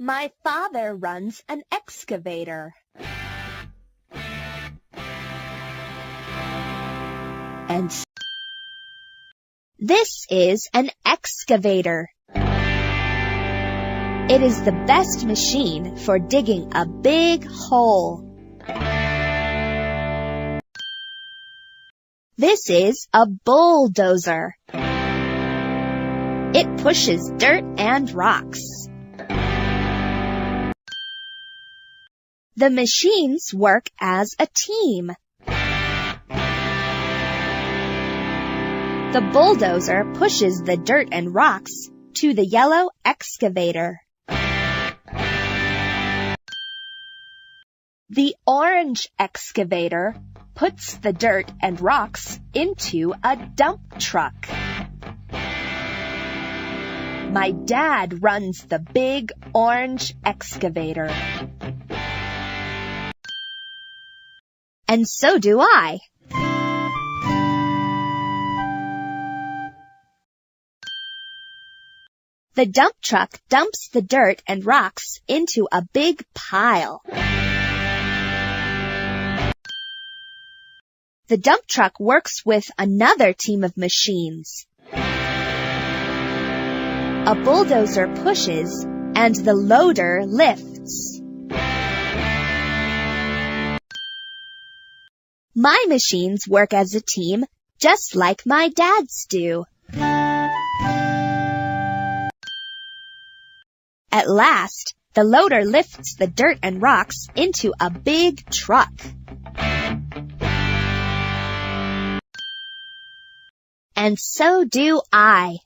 My father runs an excavator. And this is an excavator. It is the best machine for digging a big hole. This is a bulldozer. It pushes dirt and rocks. The machines work as a team. The bulldozer pushes the dirt and rocks to the yellow excavator. The orange excavator puts the dirt and rocks into a dump truck. My dad runs the big orange excavator. And so do I. The dump truck dumps the dirt and rocks into a big pile. The dump truck works with another team of machines. A bulldozer pushes and the loader lifts. My machines work as a team just like my dad's do. At last, the loader lifts the dirt and rocks into a big truck. And so do I.